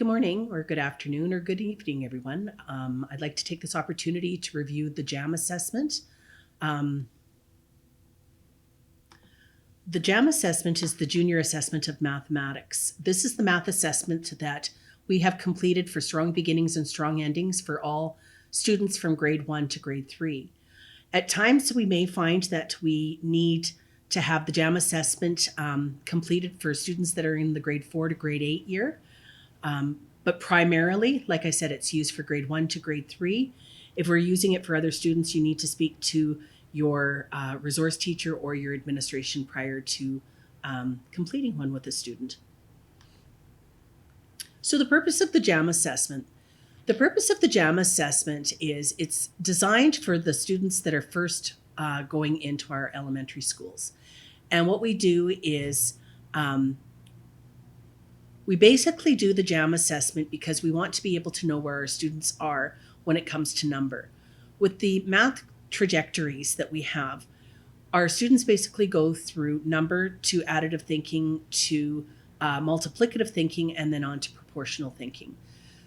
Good morning, or good afternoon, or good evening, everyone. I'd like to take this opportunity to review the JAM assessment. The JAM assessment is the Junior Assessment of Mathematics. This is the math assessment that we have completed for strong beginnings and strong endings for all students from grade 1 to grade 3. At times, we may find that we need to have the JAM assessment completed for students that are in the grade 4 to grade 8 year. But primarily, like I said, it's used for grade 1 to grade 3. If we're using it for other students, you need to speak to your resource teacher or your administration prior to completing one with a student. So the purpose of the JAM assessment. The purpose of the JAM assessment is it's designed for the students that are first going into our elementary schools. And what we do is we basically do the JAM assessment because we want to be able to know where our students are when it comes to number. With the math trajectories that we have, our students basically go through number to additive thinking to multiplicative thinking and then on to proportional thinking.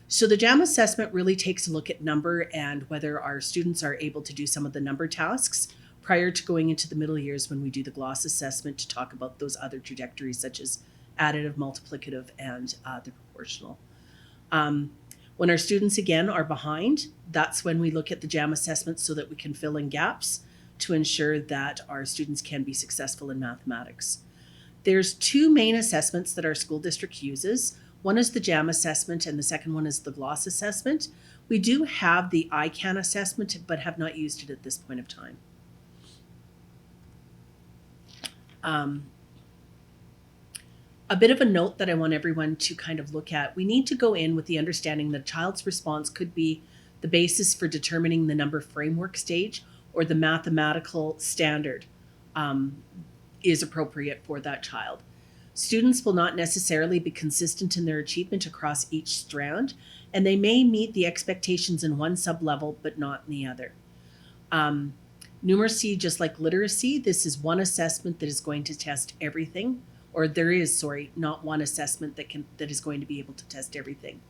So the JAM assessment really takes a look at number and whether our students are able to do some of the number tasks prior to going into the middle years when we do the gloss assessment to talk about those other trajectories such as additive, multiplicative, and the proportional. When our students, again, are behind, that's when we look at the JAM assessment so that we can fill in gaps to ensure that our students can be successful in mathematics. There's two main assessments that our school district uses. One is the JAM assessment and the second one is the gloss assessment. We do have the ICANN assessment, but have not used it at this point of time. A bit of a note that I want everyone to kind of look at. We need to go in with the understanding that a child's response could be the basis for determining the number framework stage or the mathematical standard is appropriate for that child. Students will not necessarily be consistent in their achievement across each strand, and they may meet the expectations in one sub-level but not in the other. Numeracy, just like literacy, this is one assessment that is going to test everything. Or there is, not one assessment that is going to be able to test everything.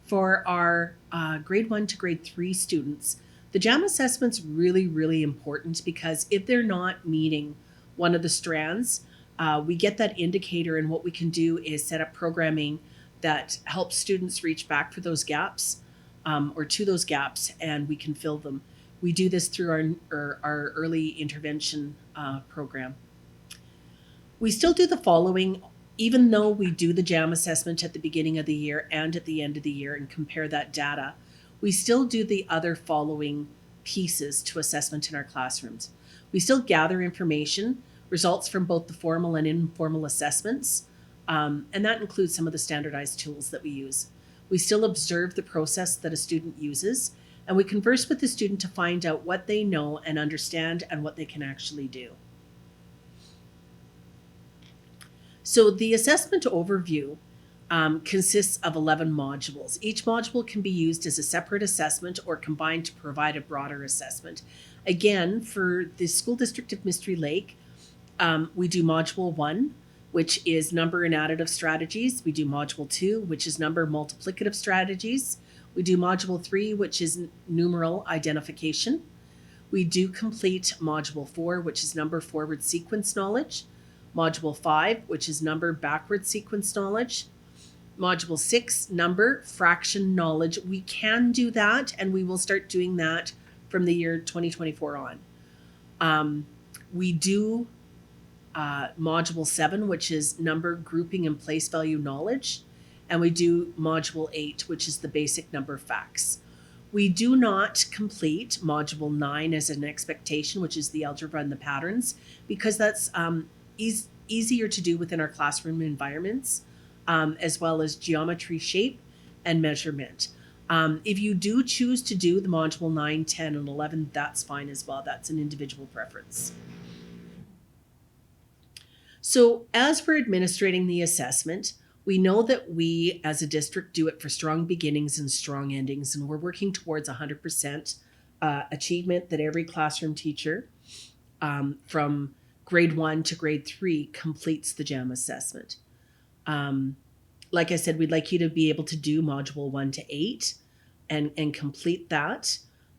For our grade 1 to grade 3 students, the JAM assessment's really, really important because if they're not meeting one of the strands, we get that indicator, and what we can do is set up programming that helps students reach back for those gaps or to those gaps, and we can fill them. We do this through our early intervention program. We still do the following, even though we do the JAM assessment at the beginning of the year and at the end of the year and compare that data, we still do the other following pieces to assessment in our classrooms. We still gather information, results from both the formal and informal assessments, and that includes some of the standardized tools that we use. We still observe the process that a student uses, and we converse with the student to find out what they know and understand and what they can actually do. So the assessment overview consists of 11 modules. Each module can be used as a separate assessment or combined to provide a broader assessment. Again, for the School District of Mystery Lake, we do Module 1, which is number and additive strategies. We do Module 2, which is number multiplicative strategies. We do Module 3, which is numeral identification. We do complete Module 4, which is number forward sequence knowledge. Module 5, which is number backward sequence knowledge. Module 6, number fraction knowledge. We can do that, and we will start doing that from the year 2024 on. We do Module 7, which is number grouping and place value knowledge. And we do Module 8, which is the basic number facts. We do not complete Module 9 as an expectation, which is the algebra and the patterns, because that's easier to do within our classroom environments, as well as geometry, shape, and measurement. If you do choose to do the Module 9, 10, and 11, that's fine as well. That's an individual preference. So as we're administrating the assessment, we know that we as a district do it for strong beginnings and strong endings, and we're working towards 100% achievement that every classroom teacher from grade 1 to grade 3 completes the JAM assessment. Like I said, we'd like you to be able to do module 1 to 8 and complete that.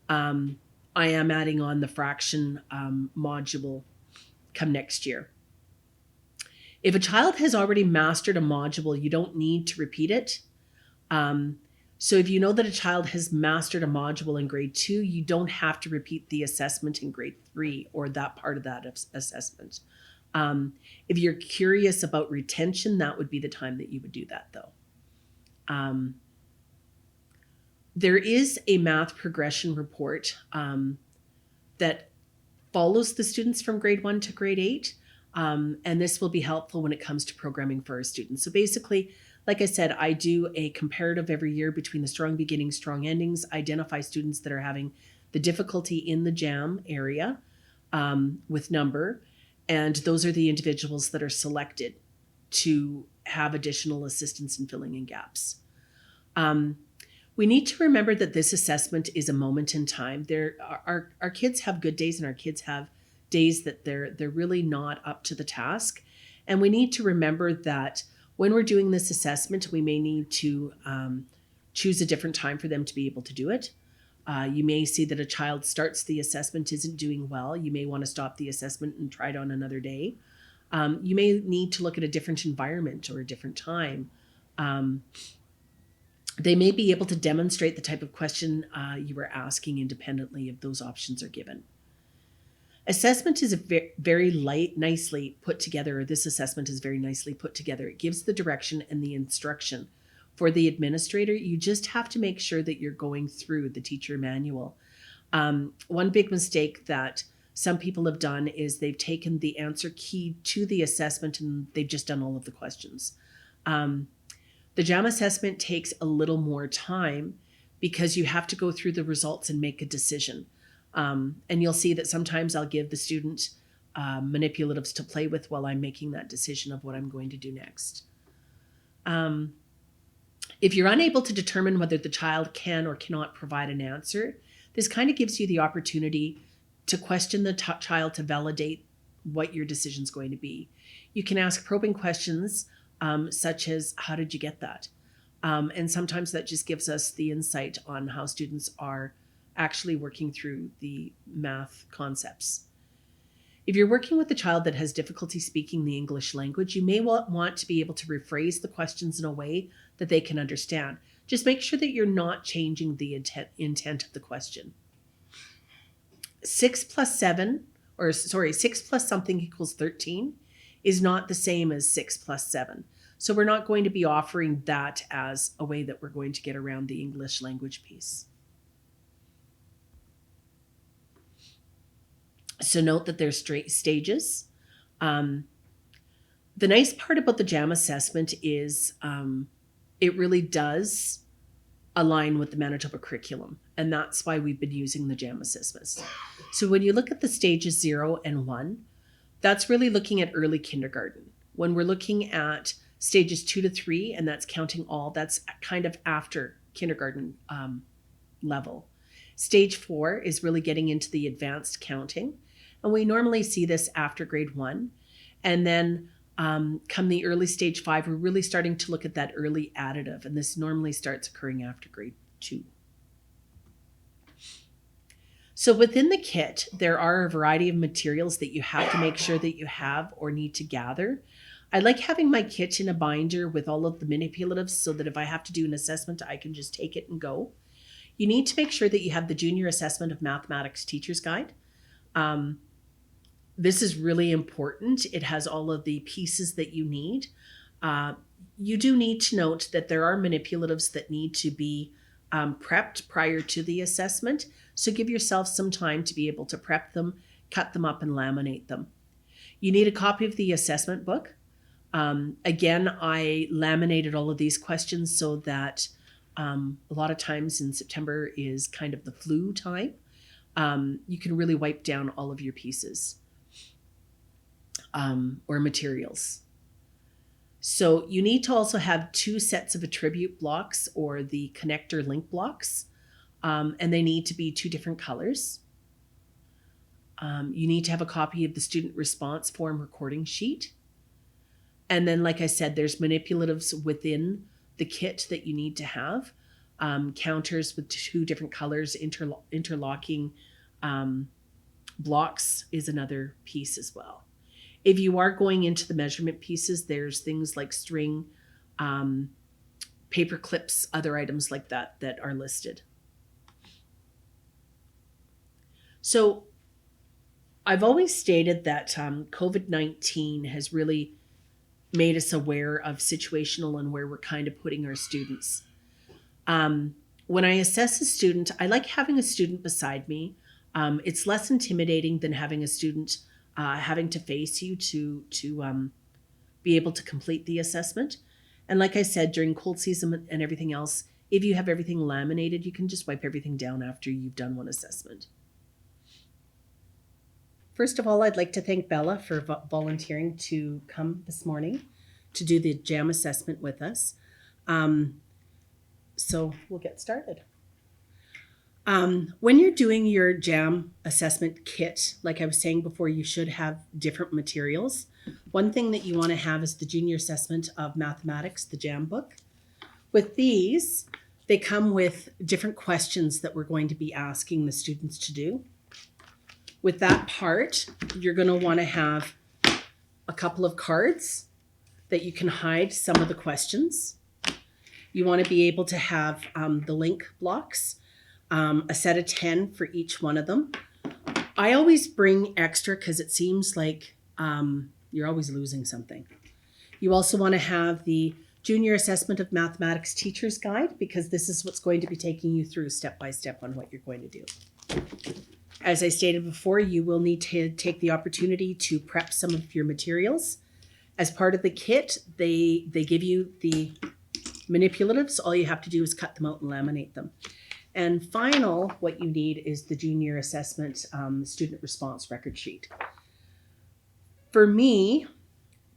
I am adding on the fraction module come next year. If a child has already mastered a module, you don't need to repeat it. So if you know that a child has mastered a module in grade 2, you don't have to repeat the assessment in grade 3 or that part of that assessment. If you're curious about retention, that would be the time that you would do that, though. There is a math progression report that follows the students from grade 1 to grade 8. And this will be helpful when it comes to programming for our students. So basically, like I said, I do a comparative every year between the strong beginnings, strong endings, identify students that are having the difficulty in the JAM area with number. And those are the individuals that are selected to have additional assistance in filling in gaps. We need to remember that this assessment is a moment in time. Our kids have good days and our kids have days that they're really not up to the task. And we need to remember that when we're doing this assessment, we may need to choose a different time for them to be able to do it. You may see that a child starts the assessment, isn't doing well. You may want to stop the assessment and try it on another day. You may need to look at a different environment or a different time. They may be able to demonstrate the type of question you were asking independently if those options are given. Assessment is very nicely put together, or this assessment is very nicely put together. It gives the direction and the instruction for the administrator. You just have to make sure that you're going through the teacher manual. One big mistake that some people have done is they've taken the answer key to the assessment and they've just done all of the questions. The JAM assessment takes a little more time because you have to go through the results and make a decision. And you'll see that sometimes I'll give the student manipulatives to play with while I'm making that decision of what I'm going to do next. If you're unable to determine whether the child can or cannot provide an answer, this kind of gives you the opportunity to question the child to validate what your decision is going to be. You can ask probing questions such as, how did you get that? And sometimes that just gives us the insight on how students are actually working through the math concepts. If you're working with a child that has difficulty speaking the English language, you may want to be able to rephrase the questions in a way that they can understand. Just make sure that you're not changing the intent of the question. 6 plus something equals 13 is not the same as 6 plus 7. So we're not going to be offering that as a way that we're going to get around the English language piece. So note that there's stages. The nice part about the JAM assessment is it really does align with the Manitoba curriculum. And that's why we've been using the JAM assessments. So when you look at the stages 0 and 1, that's really looking at early kindergarten. When we're looking at stages 2 to 3, and that's counting all, that's kind of after kindergarten level. Stage 4 is really getting into the advanced counting. And we normally see this after grade 1. And then come the early stage 5, we're really starting to look at that early additive. And this normally starts occurring after grade 2. So within the kit, there are a variety of materials that you have to make sure that you have or need to gather. I like having my kit in a binder with all of the manipulatives so that if I have to do an assessment, I can just take it and go. You need to make sure that you have the Junior Assessment of Mathematics Teacher's Guide. This is really important. It has all of the pieces that you need. You do need to note that there are manipulatives that need to be prepped prior to the assessment. So give yourself some time to be able to prep them, cut them up, and laminate them. You need a copy of the assessment book. Again, I laminated all of these questions so that a lot of times in September is kind of the flu time. You can really wipe down all of your pieces or materials. So you need to also have 2 sets of attribute blocks or the connector link blocks, and they need to be 2 different colors. You need to have a copy of the student response form recording sheet. And then, like I said, there's manipulatives within the kit that you need to have. Counters with 2 different colors, interlocking blocks is another piece as well. If you are going into the measurement pieces, there's things like string, paper clips, other items like that that are listed. So I've always stated that COVID-19 has really made us aware of situational and where we're kind of putting our students. When I assess a student, I like having a student beside me. It's less intimidating than having a student having to face you to be able to complete the assessment. And like I said, during cold season and everything else, if you have everything laminated, you can just wipe everything down after you've done one assessment. First of all, I'd like to thank Bella for volunteering to come this morning to do the JAM assessment with us. So we'll get started. When you're doing your JAM assessment kit, like I was saying before, you should have different materials. One thing that you want to have is the junior assessment of mathematics, the JAM book. With these, they come with different questions that we're going to be asking the students to do. With that part, you're going to want to have a couple of cards that you can hide some of the questions. You want to be able to have the link blocks, a set of 10 for each one of them. I always bring extra because it seems like you're always losing something. You also want to have the Junior Assessment of Mathematics Teacher's Guide, because this is what's going to be taking you through step by step on what you're going to do. As I stated before, you will need to take the opportunity to prep some of your materials. As part of the kit, they give you the manipulatives. All you have to do is cut them out and laminate them. And final, what you need is the junior assessment student response record sheet. For me,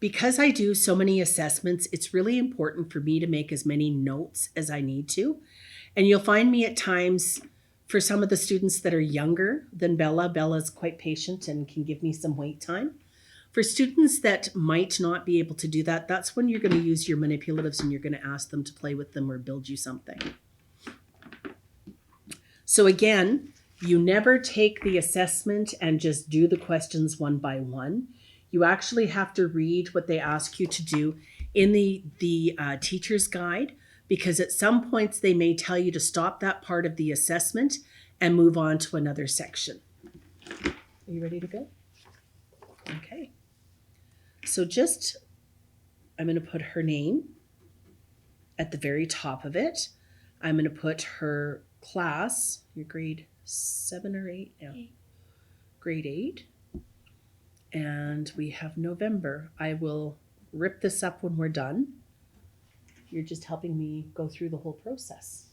because I do so many assessments, it's really important for me to make as many notes as I need to. And you'll find me at times, for some of the students that are younger than Bella, Bella's quite patient and can give me some wait time. For students that might not be able to do that, that's when you're going to use your manipulatives and you're going to ask them to play with them or build you something. So again, you never take the assessment and just do the questions one by one. You actually have to read what they ask you to do in the teacher's guide, because at some points they may tell you to stop that part of the assessment and move on to another section. Are you ready to go? Okay. So I'm going to put her name at the very top of it. I'm going to put her class, your grade 7 or 8 now. Grade 8. And we have November. I will rip this up when we're done. You're just helping me go through the whole process.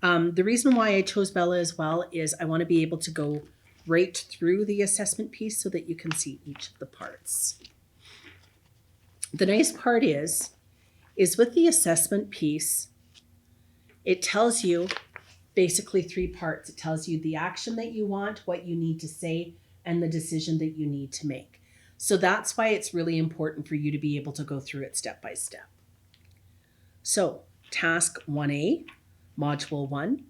The reason why I chose Bella as well is I want to be able to go right through the assessment piece so that you can see each of the parts. The nice part is with the assessment piece, it tells you basically 3 parts. It tells you the action that you want, what you need to say, and the decision that you need to make. So that's why it's really important for you to be able to go through it step by step. So task 1A, module 1.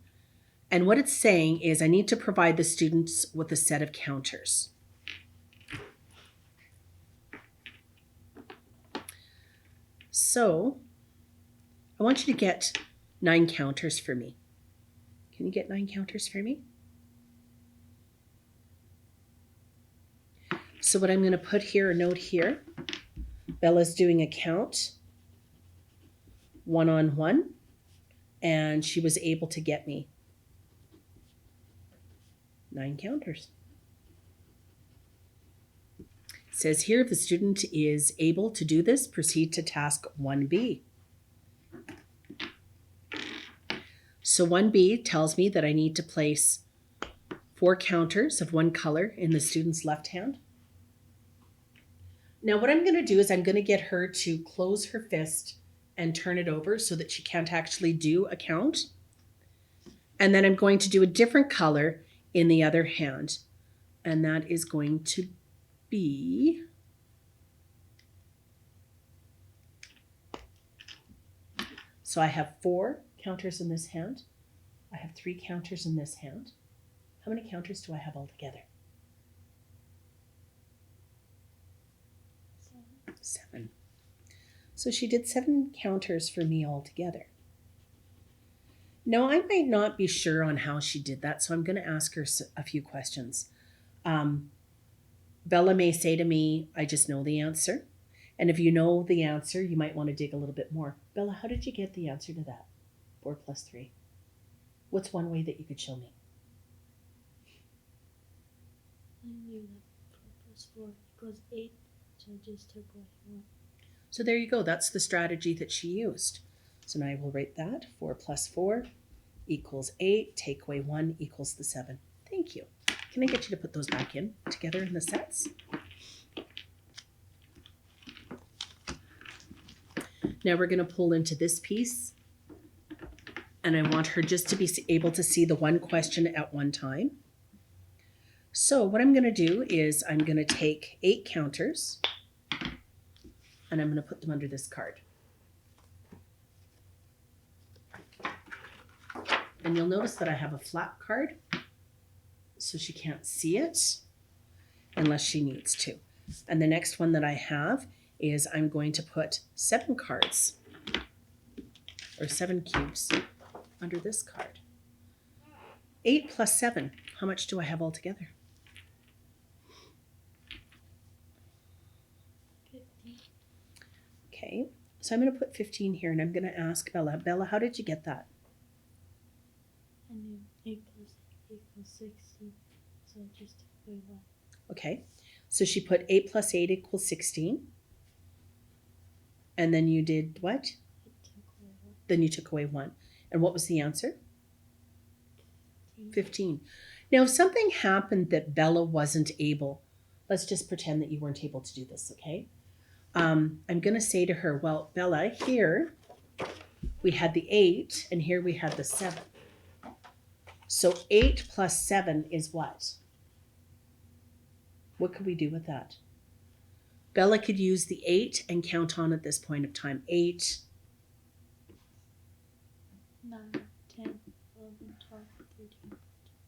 And what it's saying is I need to provide the students with a set of counters. So I want you to get 9 counters for me. Can you get 9 counters for me? So what I'm going to put here, a note here, Bella's doing a count 1-on-1, and she was able to get me 9 counters. It says here, if the student is able to do this, proceed to task 1B. So 1B tells me that I need to place 4 counters of one color in the student's left hand. Now what I'm going to do is I'm going to get her to close her fist and turn it over so that she can't actually do a count. And then I'm going to do a different color in the other hand. And that is going to be So I have 4 counters in this hand. I have 3 counters in this hand. How many counters do I have altogether? 7. So she did 7 counters for me altogether. Now, I might not be sure on how she did that, so I'm going to ask her a few questions. Bella may say to me, I just know the answer. And if you know the answer, you might want to dig a little bit more. Bella, how did you get the answer to that? 4 plus 3. What's one way that you could show me? I knew that 4 plus 4 equals 8, so I just took away 1. So there you go. That's the strategy that she used. So now I will write that. 4 plus 4 equals 8. Take away 1 equals the 7. Thank you. Can I get you to put those back in together in the sets? Now we're going to pull into this piece. And I want her just to be able to see the one question at one time. So what I'm going to do is I'm going to take 8 counters and I'm going to put them under this card. And you'll notice that I have a flat card, so she can't see it unless she needs to. And the next one that I have is I'm going to put 7 cards or 7 cubes under this card. 8 plus 7, how much do I have altogether? 50. Okay, so I'm going to put 15 here and I'm going to ask Bella. Bella, how did you get that? I knew 8 plus 8 equals 16, so I just took away 1. Okay, so she put 8 plus 8 equals 16. And then you did what? I took away 1. Then you took away 1. And what was the answer? 15. 15. Now, if something happened that Bella wasn't able, let's just pretend that you weren't able to do this, okay? I'm going to say to her, well, Bella, here we had the 8 and here we had the 7. So 8 plus 7 is what? What could we do with that? Bella could use the 8 and count on at this point of time. 8, 9, 10, 11, 12, 13,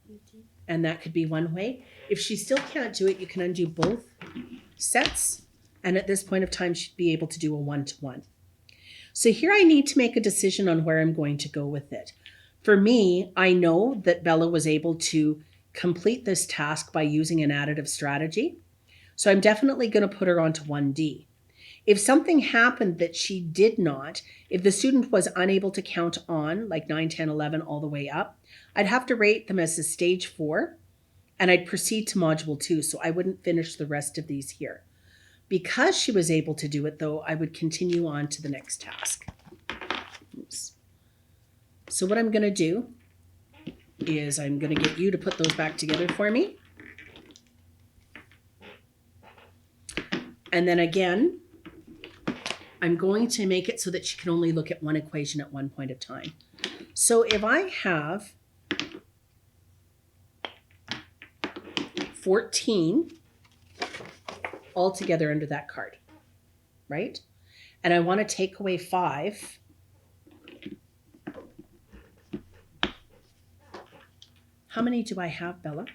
14. and that could be one way. If she still can't do it, you can undo both sets. And at this point of time, she'd be able to do a 1-to-1. So here I need to make a decision on where I'm going to go with it. For me, I know that Bella was able to complete this task by using an additive strategy. So I'm definitely going to put her onto 1D. If something happened that she did not, if the student was unable to count on like 9, 10, 11 all the way up, I'd have to rate them as a stage 4 and I'd proceed to module 2. So I wouldn't finish the rest of these here. Because she was able to do it though, I would continue on to the next task. Oops. So what I'm going to do is I'm going to get you to put those back together for me. And then again, I'm going to make it so that she can only look at one equation at one point of time. So if I have 14 all together under that card, right? And I want to take away 5. How many do I have, Bella?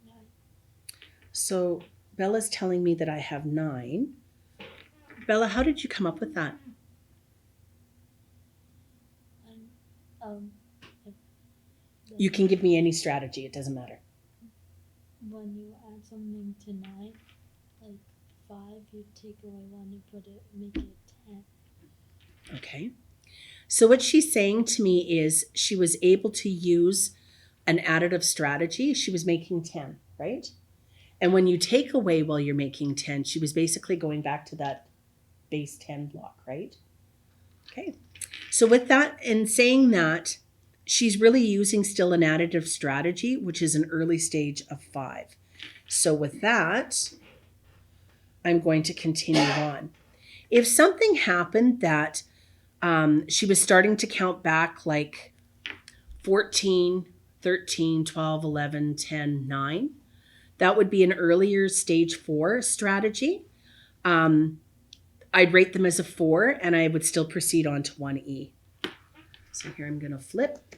9. So Bella's telling me that I have 9. Bella, how did you come up with that? You can give me any strategy. It doesn't matter. When you add something to 9, like 5, you take away 1 and make it 10. Okay. So what she's saying to me is she was able to use an additive strategy. She was making 10, right? And when you take away while you're making 10, she was basically going back to that base 10 block, right? Okay. So with that and saying that, she's really using still an additive strategy, which is an early stage of 5. So with that, I'm going to continue on. If something happened that she was starting to count back like 14, 13, 12, 11, 10, 9, that would be an earlier stage 4 strategy. I'd rate them as a 4 and I would still proceed on to 1E. So here I'm going to flip.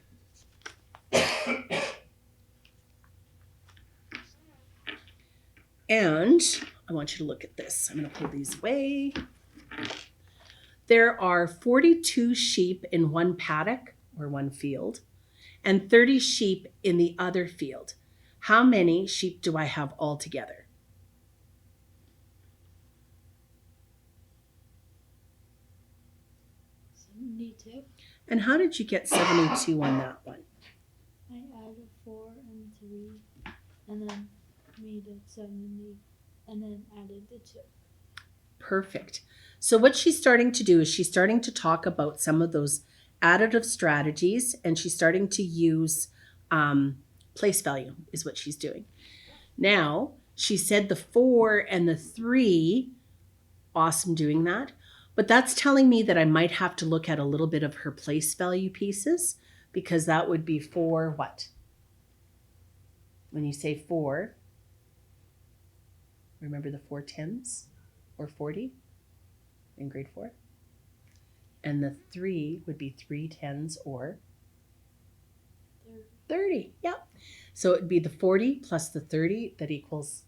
And I want you to look at this. I'm going to pull these away. There are 42 sheep in one paddock or one field and 30 sheep in the other field. How many sheep do I have altogether? 72. And how did you get 72 on that one? I added 4 and 3, and then made it 70, and then added the 2. Perfect. So what she's starting to do is she's starting to talk about some of those additive strategies, and she's starting to use place value is what she's doing. Now, she said the 4 and the 3, awesome doing that. But that's telling me that I might have to look at a little bit of her place value pieces, because that would be 4 what? When you say 4, remember the 4 tens or 40 in grade 4? And the 3 would be 3 tens or 30. Yep. So it'd be the 40 plus the 30 that equals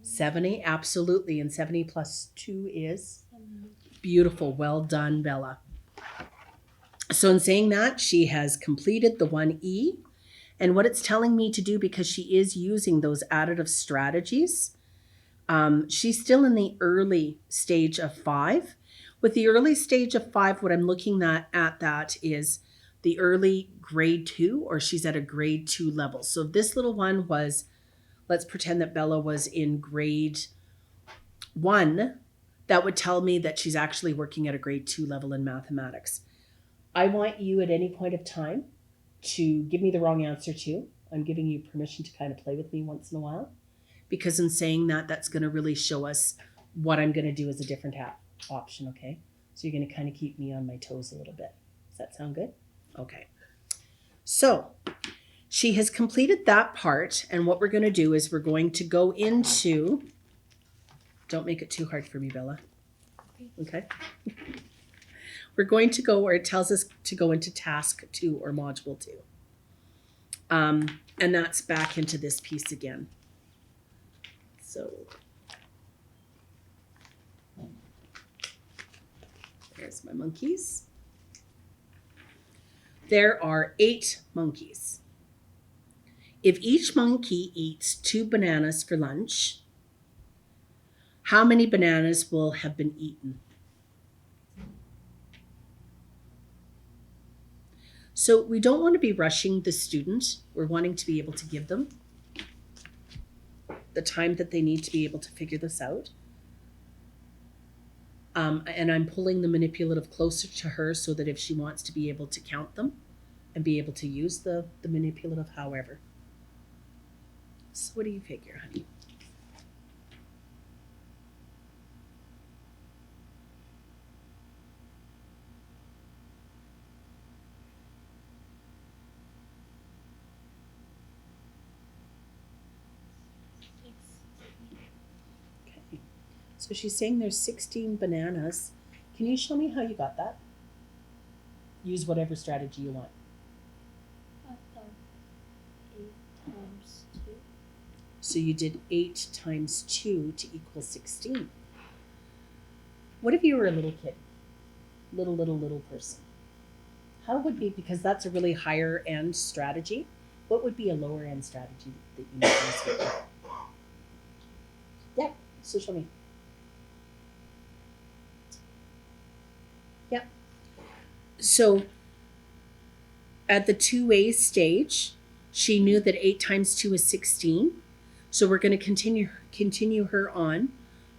70. Absolutely. And 70 plus 2 is 70. Beautiful. Well done, Bella. So in saying that, she has completed the 1E. And what it's telling me to do, because she is using those additive strategies, she's still in the early stage of 5. With the early stage of 5, what I'm looking at that is the early grade 2, or she's at a grade 2 level. So if this little one was, let's pretend that Bella was in grade 1, that would tell me that she's actually working at a grade 2 level in mathematics. I want you at any point of time to give me the wrong answer too. I'm giving you permission to kind of play with me once in a while, because in saying that, that's going to really show us what I'm going to do as a different option, okay? So you're going to kind of keep me on my toes a little bit. Does that sound good? Okay. So she has completed that part, and what we're going to do is we're going to go into, don't make it too hard for me, Bella. Okay? We're going to go where it tells us to go into task 2 or module 2. And that's back into this piece again. So there's my monkeys. There are 8 monkeys. If each monkey eats 2 bananas for lunch, how many bananas will have been eaten? So we don't want to be rushing the student. We're wanting to be able to give them the time that they need to be able to figure this out. And I'm pulling the manipulative closer to her so that if she wants to be able to count them and be able to use the manipulative however. So what do you figure, honey? Okay. So she's saying there's 16 bananas. Can you show me how you got that? Use whatever strategy you want. I thought 8 times 2. So you did 8 times 2 to equal 16. What if you were a little kid? Little person. How would be, because that's a really higher end strategy, what would be a lower end strategy that you might use with? Yeah, so show me. Yep. So at the 2A stage, she knew that 8 times 2 is 16. So we're going to continue her on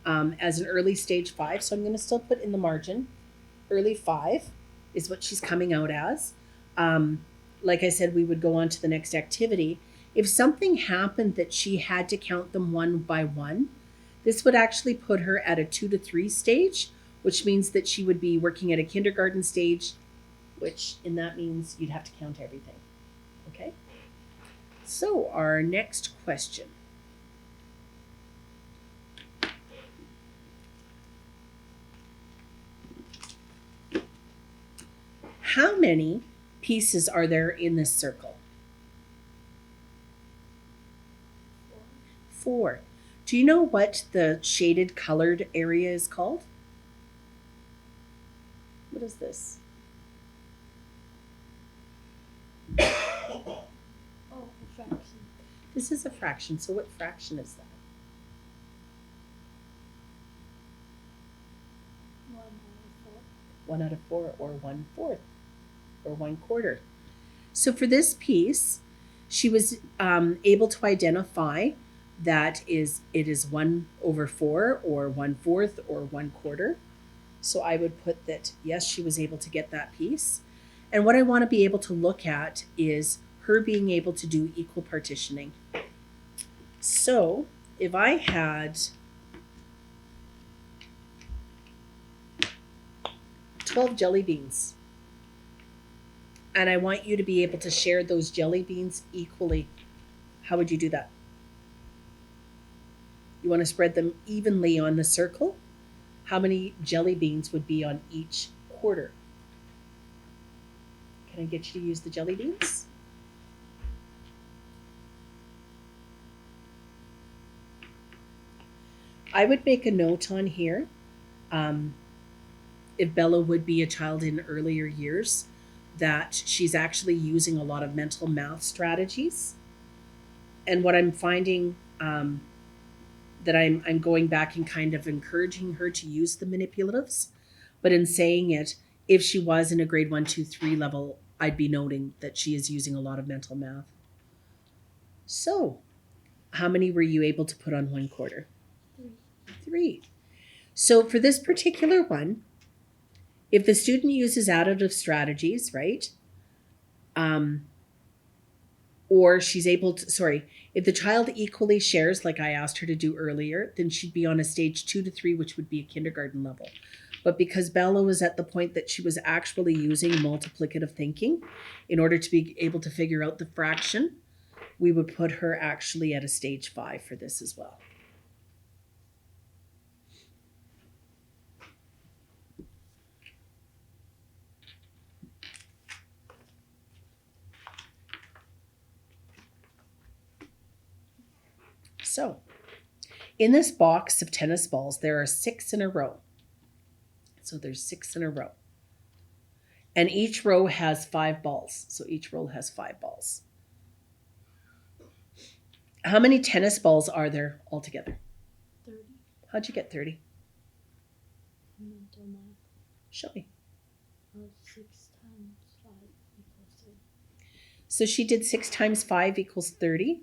as an early stage 5. So I'm going to still put in the margin, early 5 is what she's coming out as. Like I said, we would go on to the next activity. If something happened that she had to count them one by one, this would actually put her at a 2 to 3 stage, which means that she would be working at a kindergarten stage, which in that means you'd have to count everything. Okay? So our next question. How many pieces are there in this circle? 4. Do you know what the shaded colored area is called? What is this? Oh, a fraction. This is a fraction. So what fraction is that? 1 out of 4. 1 out of 4 or 1/4 or 1/4. So for this piece, she was able to identify that it is 1/4 or 1/4 or 1/4. So I would put that, yes, she was able to get that piece. And what I want to be able to look at is her being able to do equal partitioning. So if I had 12 jelly beans, and I want you to be able to share those jelly beans equally, how would you do that? You want to spread them evenly on the circle. How many jelly beans would be on each quarter? Can I get you to use the jelly beans? I would make a note on here. If Bella would be a child in earlier years, that she's actually using a lot of mental math strategies. And what I'm finding that I'm going back and kind of encouraging her to use the manipulatives, but in saying it, if she was in a grade 1, 2, 3 level, I'd be noting that she is using a lot of mental math. So, how many were you able to put on 1/4? 3. 3. So for this particular one, if the student uses additive strategies, right? Or she's able to, if the child equally shares, like I asked her to do earlier, then she'd be on a stage 2 to 3, which would be a kindergarten level. But because Bella was at the point that she was actually using multiplicative thinking in order to be able to figure out the fraction, we would put her actually at a stage 5 for this as well. So, in this box of tennis balls, there are 6 in a row. So there's 6 in a row. And each row has 5 balls. So each row has 5 balls. How many tennis balls are there altogether? 30. How'd you get 30? Mental math. Show me. 6 times 5 equals 30. So she did 6 times 5 equals 30.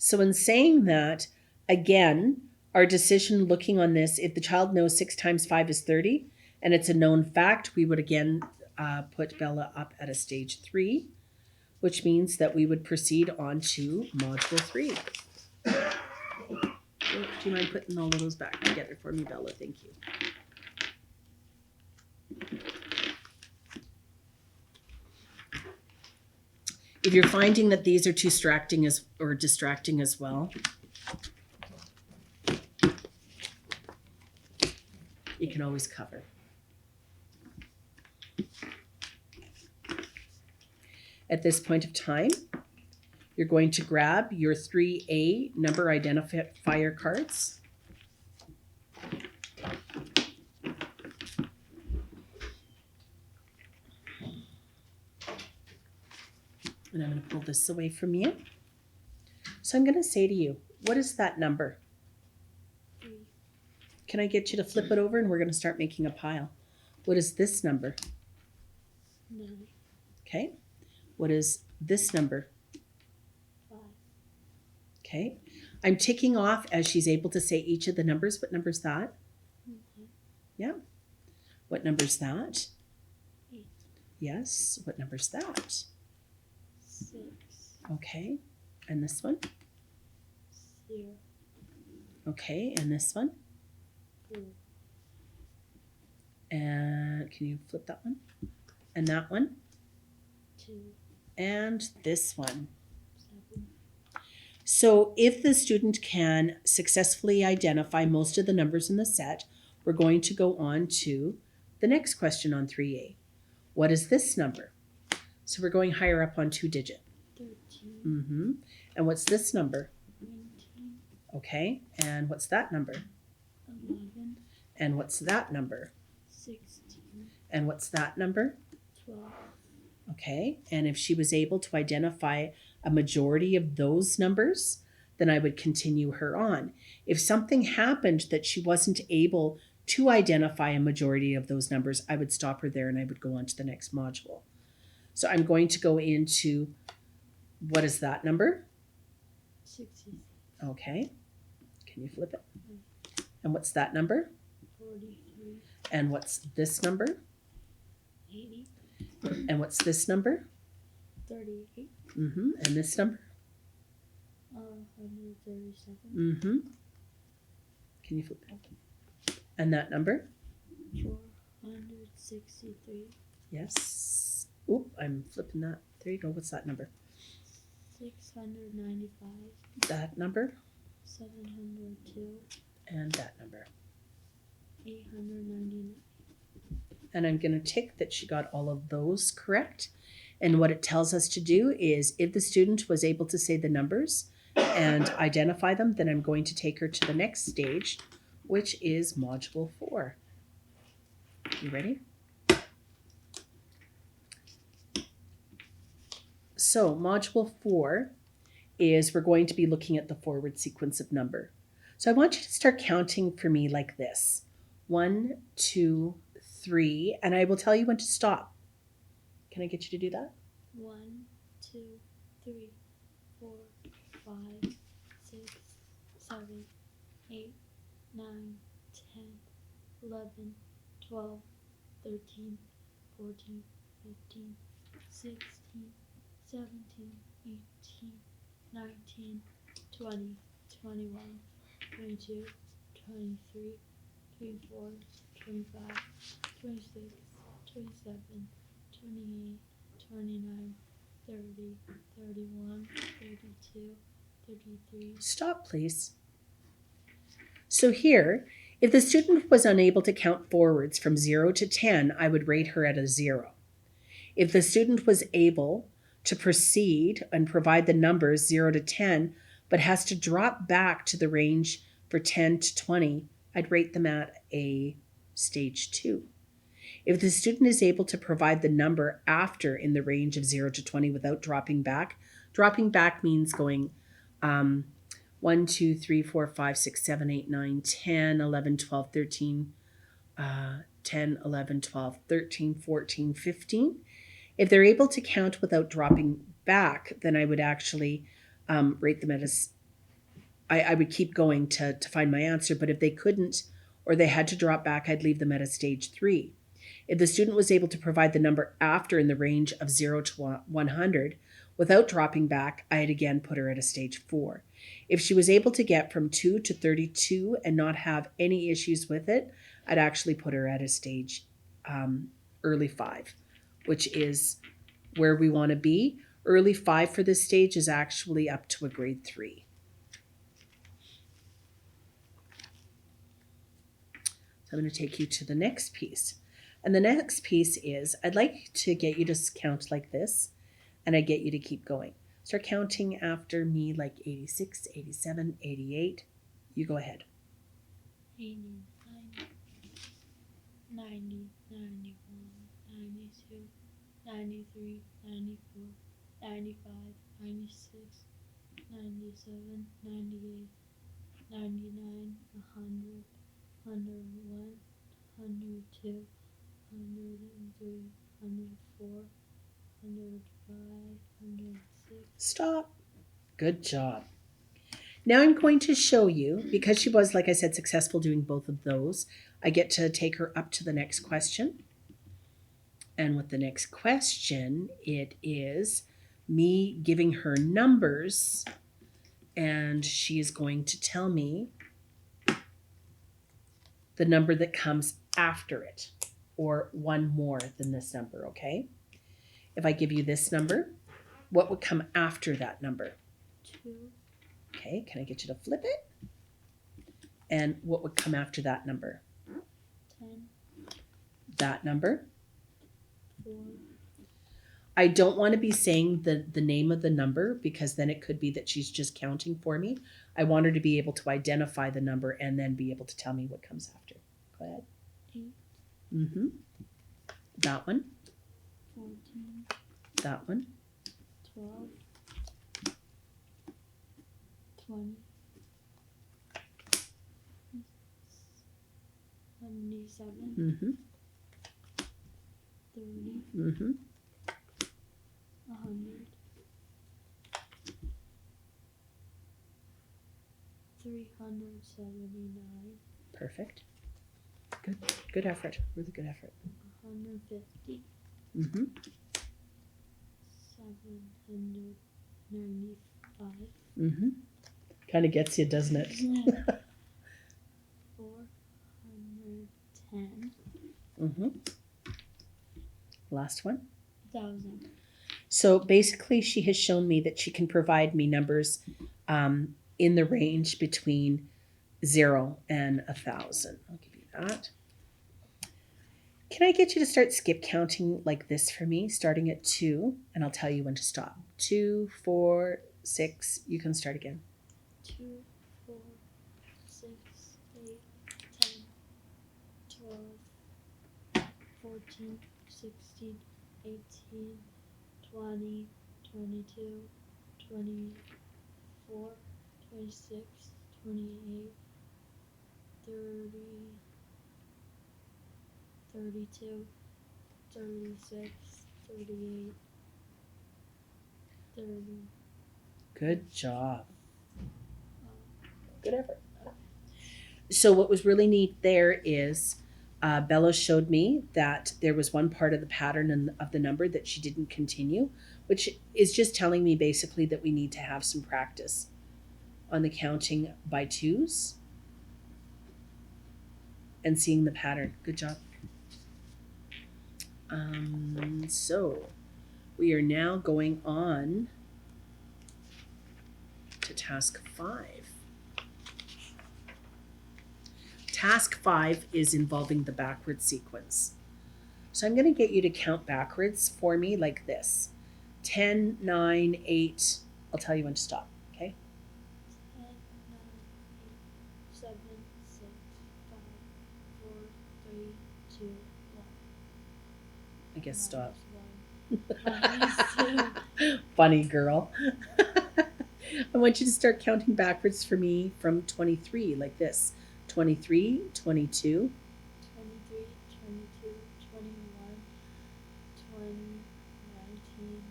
So in saying that, again, our decision looking on this, if the child knows 6 times 5 is 30, and it's a known fact, we would again put Bella up at a stage 3, which means that we would proceed on to module 3. Do you mind putting all of those back together for me, Bella? Thank you. If you're finding that these are too distracting as well, you can always cover. At this point of time, you're going to grab your 3A number identifier cards. And I'm going to pull this away from you. So I'm going to say to you, what is that number? 3. Can I get you to flip it over and we're going to start making a pile? What is this number? 9. Okay. What is this number? 5. Okay. I'm ticking off as she's able to say each of the numbers. What number's that? Okay. Yeah. What number's that? 8. Yes. What number's that? 6. Okay. And this one? 0. Okay. And this one? 4. And can you flip that one? And that one? 2. And this one. 7. So if the student can successfully identify most of the numbers in the set, we're going to go on to the next question on 3A. What is this number? So we're going higher up on 2-digit. 13, Mm-hmm. And what's this number? 19, Okay. And what's that number? 11, And what's that number? 16, And what's that number? 12, Okay. And if she was able to identify a majority of those numbers, then I would continue her on. If something happened that she wasn't able to identify a majority of those numbers, I would stop her there and I would go on to the next module. So I'm going to go into, what is that number? 66, Okay. Can you flip it? And what's that number? 43, And what's this number? 80, And what's this number? 38, Mm-hmm. And this number? 137, Mm-hmm. Can you flip it? And that number? 463, Yes. Oop, I'm flipping that. There you go. What's that number? 695, That number 702, and that number. 899. And I'm going to tick that she got all of those correct. And what it tells us to do is if the student was able to say the numbers and identify them, then I'm going to take her to the next stage, which is Module 4. You ready? So Module 4 is we're going to be looking at the forward sequence of number. So I want you to start counting for me like this. 1, 2, 3, and I will tell you when to stop. Can I get you to do that? 1, 2, 3, 4, 5, 6, 7, 8, 9, 10, 11, 12, 13, 14, 15, 16, 17, 18, 19, 20, 21, 22, 23, 24, 25, 26, 27, 28, 29, 30, 31, 32, 33. Stop, please. So here, if the student was unable to count forwards from 0 to 10, I would rate her at a 0. If the student was able to proceed and provide the numbers 0 to 10, but has to drop back to the range for 10 to 20, I'd rate them at a stage 2. If the student is able to provide the number after in the range of 0 to 20 without dropping back means going 1, 2, 3, 4, 5, 6, 7, 8, 9, 10, 11, 12, 13, 10, 11, 12, 13, 14, 15. If they're able to count without dropping back, then I would actually rate them at I would keep going to find my answer, but if they couldn't or they had to drop back, I'd leave them at a stage 3. If the student was able to provide the number after in the range of 0 to 100 without dropping back, I'd again put her at a stage 4. If she was able to get from 2 to 32 and not have any issues with it, I'd actually put her at a stage early 5, which is where we want to be. Early 5 for this stage is actually up to a grade 3. So I'm going to take you to the next piece. And the next piece is I'd like to get you to count like this, and I get you to keep going. Start counting after me like 86, 87, 88. You go ahead. 89, 90, 91, 92, 93, 94, 95, 96, 97, 98, 99, 100, 101, 102, 103, 104, 105, 106. Stop. Good job. Now I'm going to show you, because she was, like I said, successful doing both of those, I get to take her up to the next question. And with the next question, it is me giving her numbers, and she is going to tell me the number that comes after it, or one more than this number, okay? If I give you this number, what would come after that number? 2, Okay, can I get you to flip it? And what would come after that number? 10, That number. 4, I don't want to be saying the name of the number because then it could be that she's just counting for me. I want her to be able to identify the number and then be able to tell me what comes after. Go ahead. 8, Mm-hmm. That one. 14, That one. 12, 20, 77, Mm-hmm. 30, Mm-hmm. 100, 379, Perfect. Good. Good effort. Really good effort. 150, Mm-hmm. 795, Mm-hmm. Kind of gets you, doesn't it? 410, Mm-hmm. Last one. 1,000. So basically, she has shown me that she can provide me numbers in the range between 0 and 1,000. I'll give you that. Can I get you to start skip counting like this for me, starting at 2, and I'll tell you when to stop. 2, 4, 6. You can start again. 2, 4, 6, 8, 10, 12, 14, 16, 18, 20, 22, 24, 26, 28, 30, 32, 36, 38, 30. Good job. um, Good effort. So what was really neat there is Bella showed me that there was one part of the pattern of the number that she didn't continue, which is just telling me basically that we need to have some practice on the counting by twos and seeing the pattern. Good job. So we are now going on to task 5. Task 5 is involving the backward sequence. So I'm going to get you to count backwards for me like this. 10, 9, 8. I'll tell you when to stop, okay? 10, 9, 8, 7, 6, 5, 4, 3, 2, 1. I guess stop. Minus 2. Funny girl. I want you to start counting backwards for me from 23 like this. 23, 22, 23, 22, 21, 20, 19,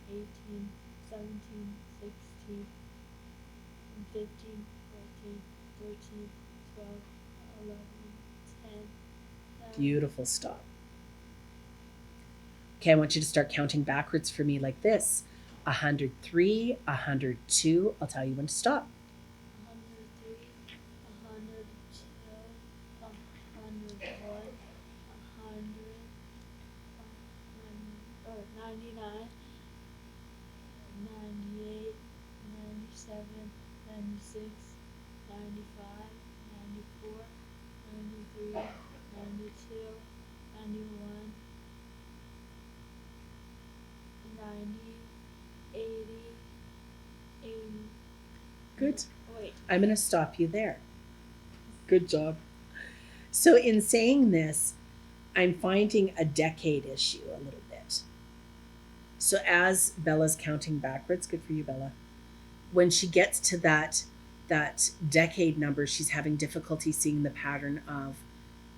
18, 17, 16, 15, 14, 13, 12, 11, 10, 9. Beautiful, stop. Okay, I want you to start counting backwards for me like this. 103, 102. I'll tell you when to stop. 103, 102, 101, 99, 98, 97, 96, 95, 94, 93, 92, 91, 90, 80, 80. Good. Wait. I'm going to stop you there. Good job. So in saying this, I'm finding a decade issue a little bit. So as Bella's counting backwards, good for you, Bella. When she gets to that decade number, she's having difficulty seeing the pattern of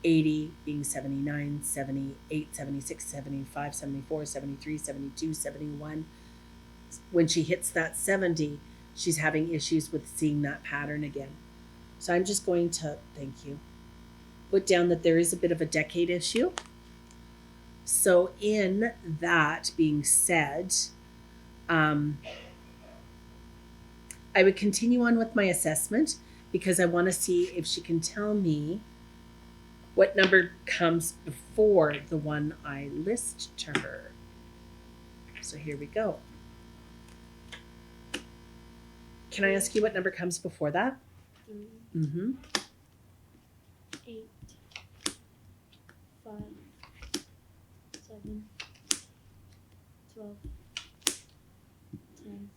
80 being 79, 78, 76, 75, 74, 73, 72, 71. When she hits that 70, she's having issues with seeing that pattern again. So I'm just going to, thank you, put down that there is a bit of a decade issue. So in that being said, I would continue on with my assessment because I want to see if she can tell me what number comes before the one I list to her. So here we go. Can I ask you what number comes before that? 3, Mm-hmm. 8, 5, 7, 12, 12, 10,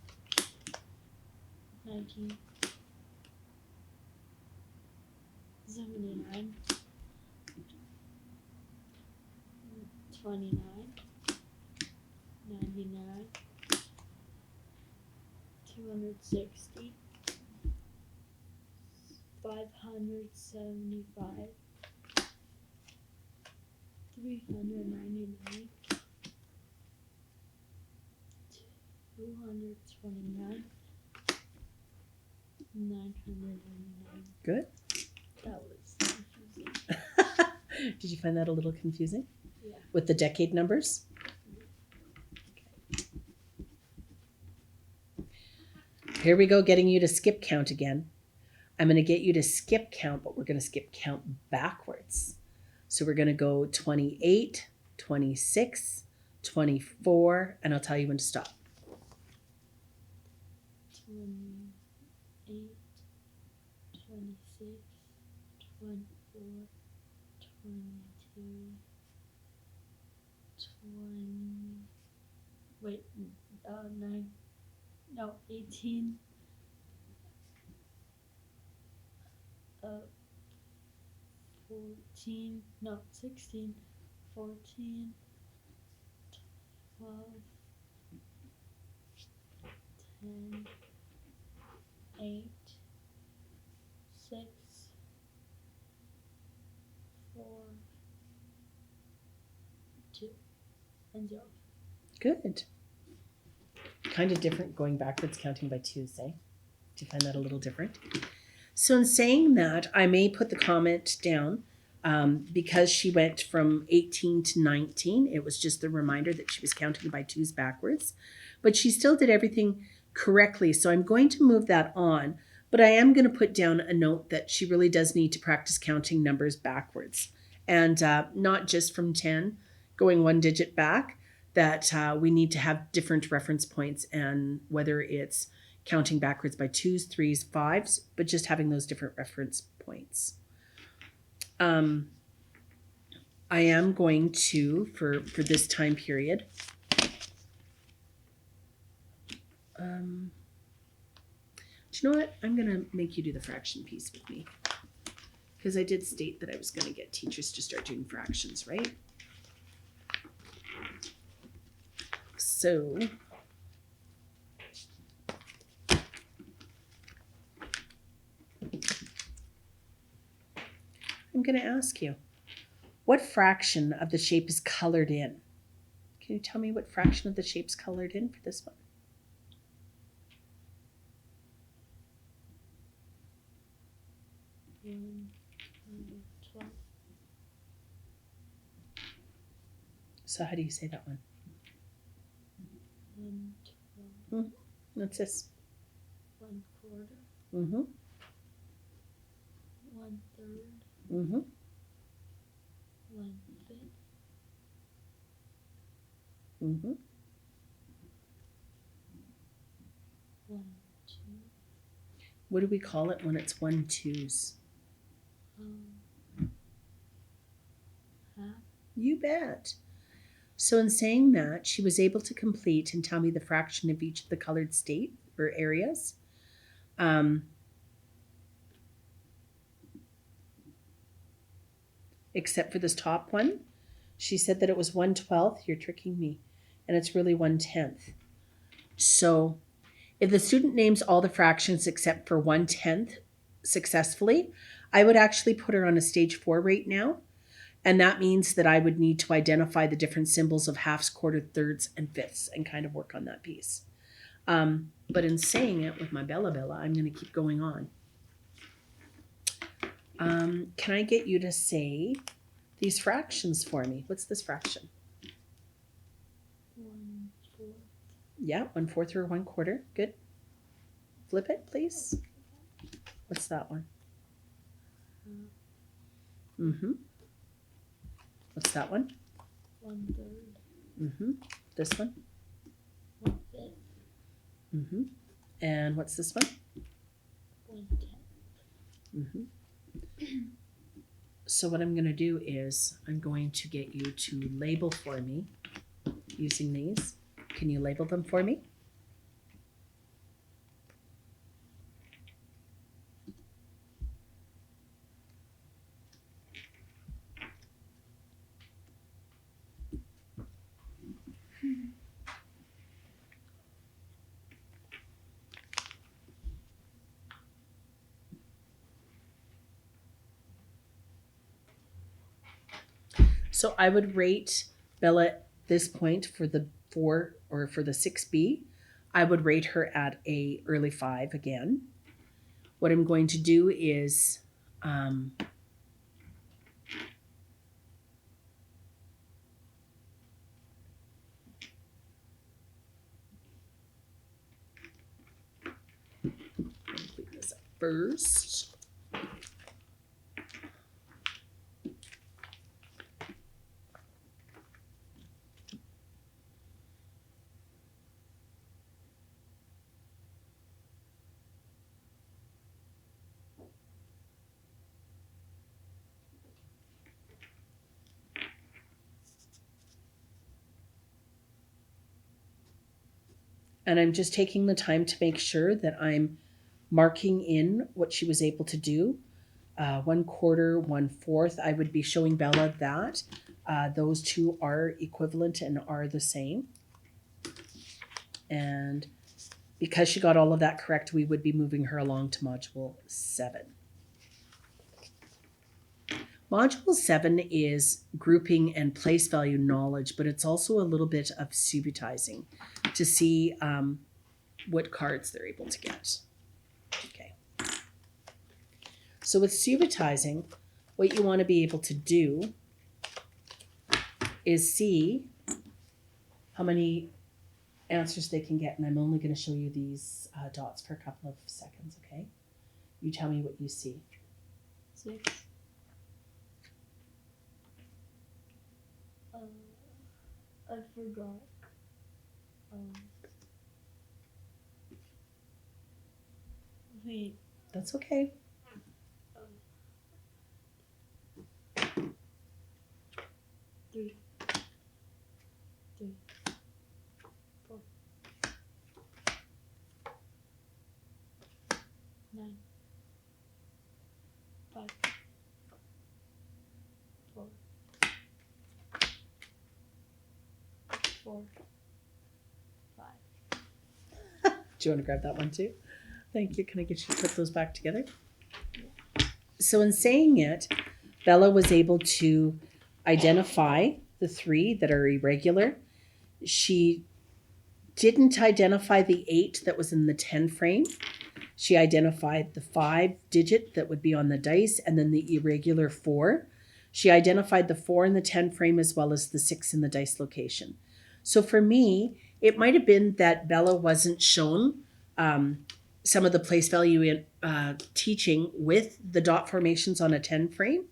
19, 79, 29, 99, 260, 575, 399, 229, 999. Good. That was confusing. Did you find that a little confusing? Yeah. With the decade numbers? Here we go, getting you to skip count again. I'm going to get you to skip count, but we're going to skip count backwards. So we're going to go 28, 26, 24, and I'll tell you when to stop. 28, 26, 24, 22, 20. Wait, 9. No, 18. 14. No, 16. 14. 12. 10. 8. 6. 4. 2. And 0. Good. Kind of different going backwards, counting by twos, eh? Do you find that a little different? So in saying that, I may put the comment down because she went from 18 to 19. It was just the reminder that she was counting by twos backwards, but she still did everything correctly. So I'm going to move that on, but I am going to put down a note that she really does need to practice counting numbers backwards, and not just from 10 going one digit back, that we need to have different reference points, and whether it's counting backwards by twos, threes, fives, but just having those different reference points. I am going to, for this time period, do you know what? I'm going to make you do the fraction piece with me, because I did state that I was going to get teachers to start doing fractions, right? So I'm going to ask you, what fraction of the shape is colored in? Can you tell me what fraction of the shape's colored in for this one? 12. So how do you say that one? 12. What's this? 1/4. Mm-hmm. 1/3. Mm-hmm. 1/5. Mm-hmm. 1/2. What do we call it when it's 1/2s? Half. You bet. So in saying that, she was able to complete and tell me the fraction of each of the colored state or areas. Except for this top one. She said that it was 1/12. You're tricking me. And it's really 1/10. So if the student names all the fractions except for 1/10 successfully, I would actually put her on a stage 4 right now. And that means that I would need to identify the different symbols of halves, quarter, thirds, and fifths and kind of work on that piece. But in saying it with my Bella, I'm going to keep going on. Can I get you to say these fractions for me? What's this fraction? 1/4. Yeah, 1/4 or 1/4. Good. Flip it, please. What's that one? Mm-hmm. What's that one? 1/3. Mm-hmm. This one? 1/5. Mm-hmm. And what's this one? 1/10. Mm-hmm. So what I'm going to do is I'm going to get you to label for me using these. Can you label them for me? So I would rate Bella at this point for the 4 or for the 6B. I would rate her at a early 5 again. What I'm going to do is clean this up first. And I'm just taking the time to make sure that I'm marking in what she was able to do. 1/4, 1/4. I would be showing Bella that those two are equivalent and are the same. And because she got all of that correct, we would be moving her along to Module 7. Module 7 is grouping and place value knowledge, but it's also a little bit of subitizing to see what cards they're able to get. Okay. So with subitizing, what you want to be able to do is see how many answers they can get. And I'm only going to show you these dots for a couple of seconds, okay? You tell me what you see. 6. I forgot. Wait. That's okay. 3. 4. 9. 5. 4. 4. 5. Do you want to grab that one too? Thank you. Can I get you to put those back together? So in saying it, Bella was able to identify the 3 that are irregular. She didn't identify the 8 that was in the 10 frame. She identified the 5 digit that would be on the dice and then the irregular 4. She identified the 4 in the 10 frame as well as the 6 in the dice location. So for me, it might have been that Bella wasn't shown some of the place value in teaching with the dot formations on a 10 frame.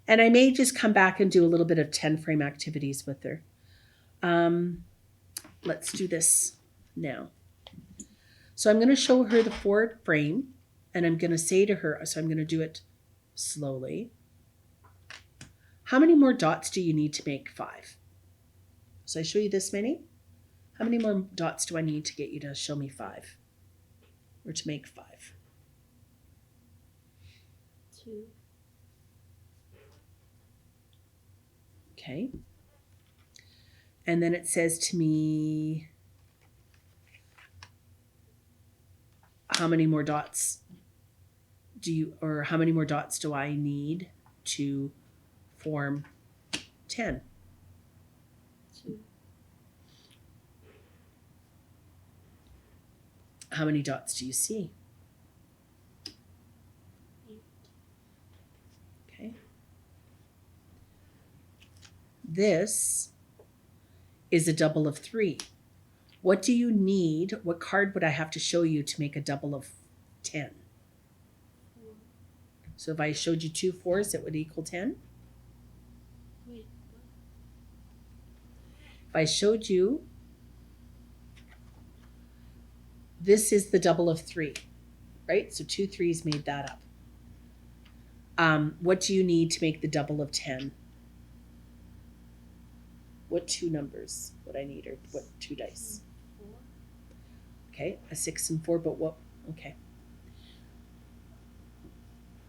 And I may just come back and do a little bit of 10 frame activities with her. Let's do this now. So I'm going to show her the 4 frame and I'm going to say to her, so I'm going to do it slowly. How many more dots do you need to make 5? So I show you this many. How many more dots do I need to get you to show me 5? Or to make 5? 2. Okay. And then it says to me, how many more dots how many more dots do I need to form 10? 2. How many dots do you see? 8. Okay. This is a double of 3. What do you need? What card would I have to show you to make a double of 10? 4. So if I showed you 2 4s, it would equal 10. Wait, what? If I showed you, this is the double of 3, right? So 2 3s made that up. What do you need to make the double of 10? What two numbers would I need, or what two dice? 4. Okay, a 6 and 4, but what? Okay.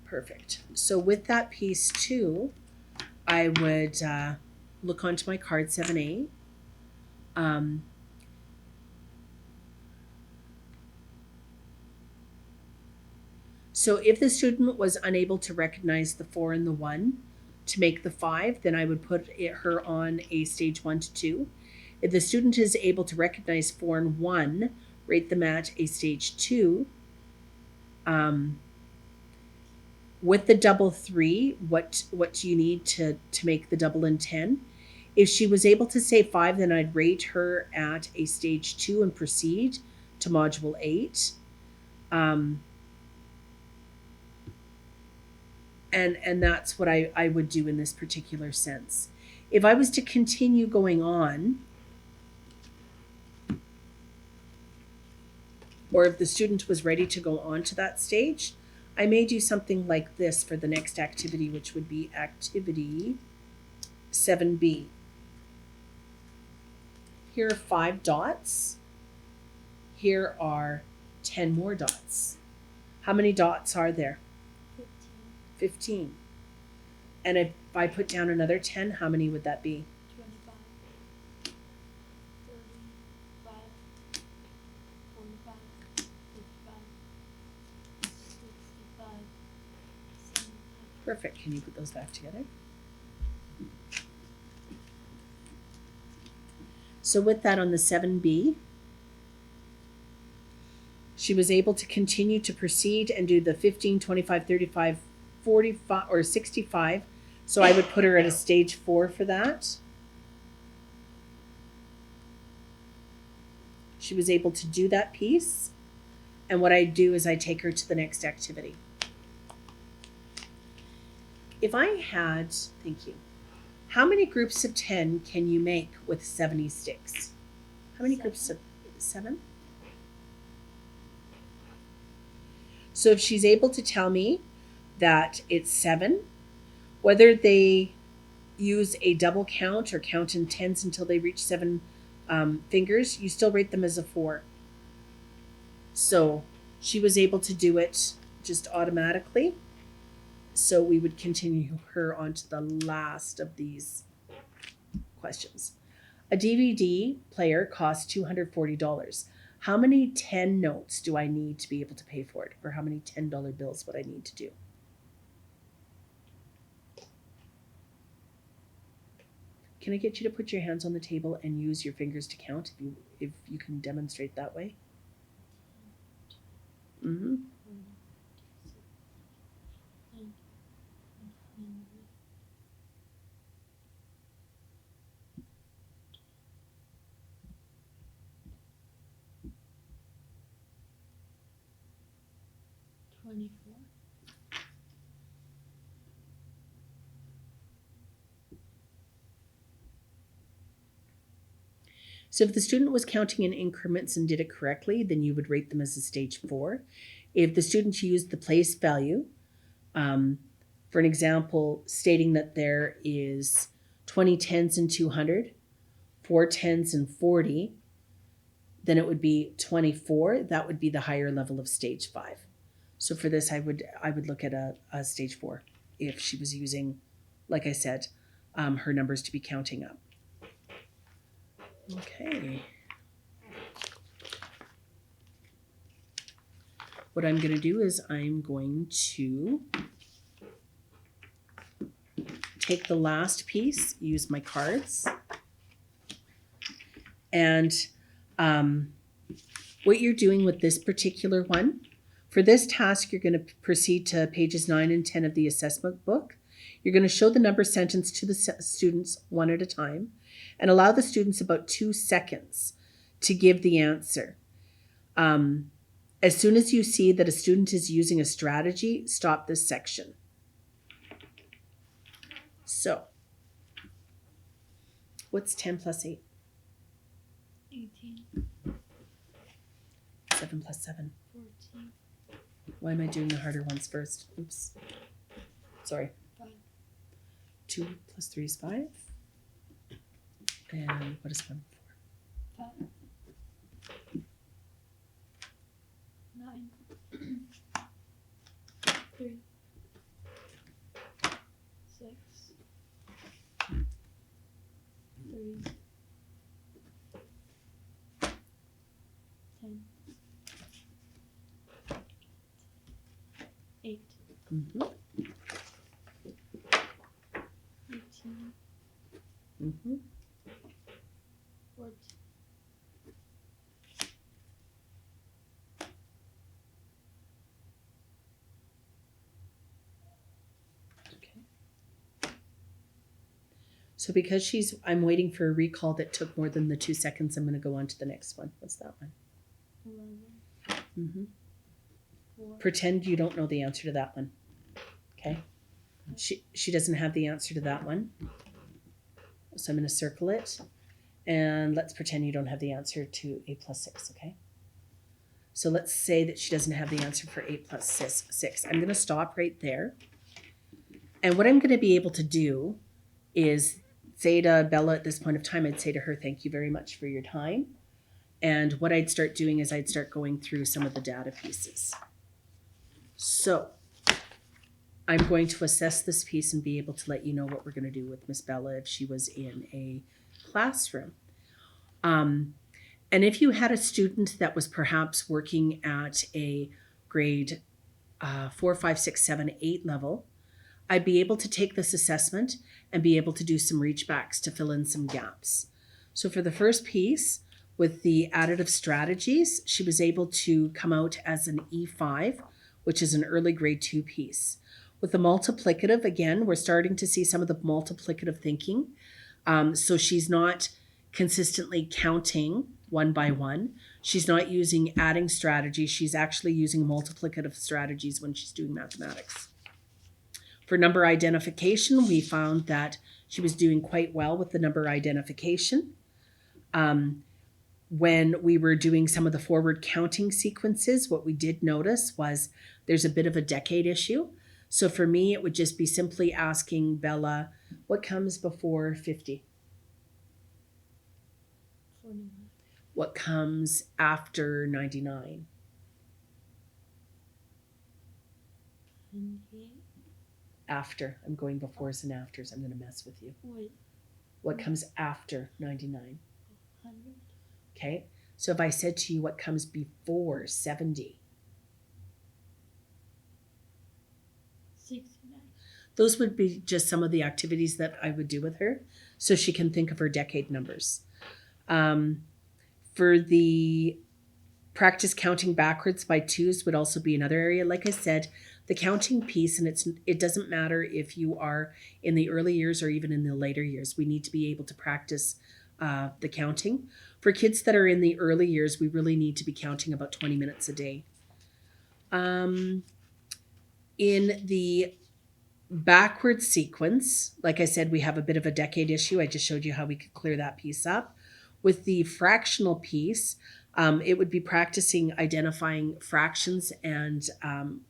Perfect. So with that piece too, I would look onto my card 7A. So if the student was unable to recognize the 4 and the 1 to make the 5, then I would put her on a stage 1 to 2. If the student is able to recognize 4 and 1, rate them at a stage 2. With the double 3, what do you need to make the double in 10? If she was able to say 5, then I'd rate her at a stage 2 and proceed to module 8. And that's what I would do in this particular sense. If I was to continue going on, or if the student was ready to go on to that stage, I may do something like this for the next activity, which would be activity 7B. Here are 5 dots. Here are 10 more dots. How many dots are there? 15. And if I put down another 10, how many would that be? 25, 35, 45, 55, 65, 70. Perfect. Can you put those back together? So with that, on the 7B, she was able to continue to proceed and do the 15, 25, 35, 45, or 65. So I would put her at a stage 4 for that. She was able to do that piece. And what I do is I take her to the next activity. If I had, thank you, how many groups of 10 can you make with 70 sticks? How many groups of 7? So if she's able to tell me that it's 7, whether they use a double count or count in tens until they reach 7 fingers, you still rate them as a 4. So she was able to do it just automatically. So we would continue her on to the last of these questions. A DVD player costs $240. How many 10 notes do I need to be able to pay for it? Or how many $10 bills would I need to do? Can I get you to put your hands on the table and use your fingers to count if you can demonstrate that way? Mm-hmm. 24. So if the student was counting in increments and did it correctly, then you would rate them as a stage 4. If the student used the place value, for an example, stating that there is 20 tens and 200, 4 tens and 40, then it would be 24. That would be the higher level of stage 5. So for this, I would look at a stage 4 if she was using, like I said, her numbers to be counting up. Okay. What I'm going to do is I'm going to take the last piece, use my cards, and what you're doing with this particular one, for this task, you're going to proceed to pages 9 and 10 of the assessment book. You're going to show the number sentence to the students one at a time and allow the students about 2 seconds to give the answer. As soon as you see that a student is using a strategy, stop this section. So, what's 10 plus 8? 18. 7 plus 7. 14. Why am I doing the harder ones first? Oops. Sorry. 5. 2 plus 3 is 5. And what is 1 4? 5, 9, 3, 6, 3, 10, 8, Mm-hmm. 18, Mm-hmm. 14, Okay. So because I'm waiting for a recall that took more than the 2 seconds, I'm going to go on to the next one. What's that one? 11, Mm-hmm. 4, Pretend you don't know the answer to that one. Okay. She doesn't have the answer to that one. So I'm going to circle it. And let's pretend you don't have the answer to 8 plus 6, okay? So let's say that she doesn't have the answer for 8 plus 6. I'm going to stop right there. And what I'm going to be able to do is say to Bella at this point of time, I'd say to her, thank you very much for your time. And what I'd start doing is I'd start going through some of the data pieces. So I'm going to assess this piece and be able to let you know what we're going to do with Miss Bella if she was in a classroom. And if you had a student that was perhaps working at a grade 4, 5, 6, 7, 8 level, I'd be able to take this assessment and be able to do some reach backs to fill in some gaps. So for the first piece, with the additive strategies, she was able to come out as an E5, which is an early grade 2 piece. With the multiplicative, again, we're starting to see some of the multiplicative thinking. So she's not consistently counting one by one. She's not using adding strategies. She's actually using multiplicative strategies when she's doing mathematics. For number identification, we found that she was doing quite well with the number identification. When we were doing some of the forward counting sequences, what we did notice was there's a bit of a decade issue. So for me, it would just be simply asking Bella, what comes before 50? 49, What comes after 99? 98, After. I'm going befores and afters. I'm going to mess with you. wait, What comes after 99? 100, Okay. So if I said to you, what comes before 70? 69, Those would be just some of the activities that I would do with her so she can think of her decade numbers. For the practice counting backwards by 2s would also be another area. Like I said, the counting piece, and it doesn't matter if you are in the early years or even in the later years, we need to be able to practice the counting. For kids that are in the early years, we really need to be counting about 20 minutes a day. In the backward sequence, like I said, we have a bit of a decade issue. I just showed you how we could clear that piece up. With the fractional piece, it would be practicing identifying fractions and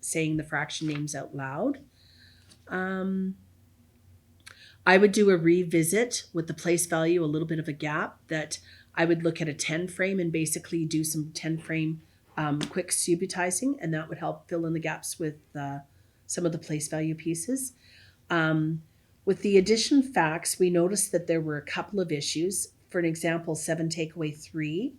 saying the fraction names out loud. I would do a revisit with the place value, a little bit of a gap, that I would look at a 10 frame and basically do some 10 frame quick subitizing, and that would help fill in the gaps with some of the place value pieces. With the addition facts, we noticed that there were a couple of issues. For an example, 7 take away 3.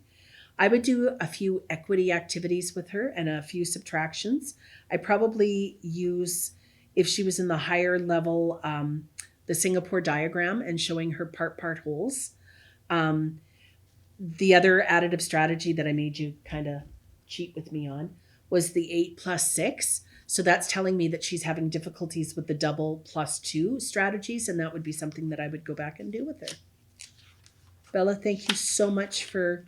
I would do a few equity activities with her and a few subtractions. I probably use, if she was in the higher level, the Singapore diagram and showing her part wholes. The other additive strategy that I made you kind of cheat with me on was the 8 plus 6. So that's telling me that she's having difficulties with the double plus 2 strategies, and that would be something that I would go back and do with her. Bella, thank you so much for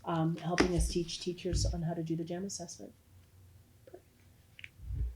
helping us teach teachers on how to do the JAM assessment.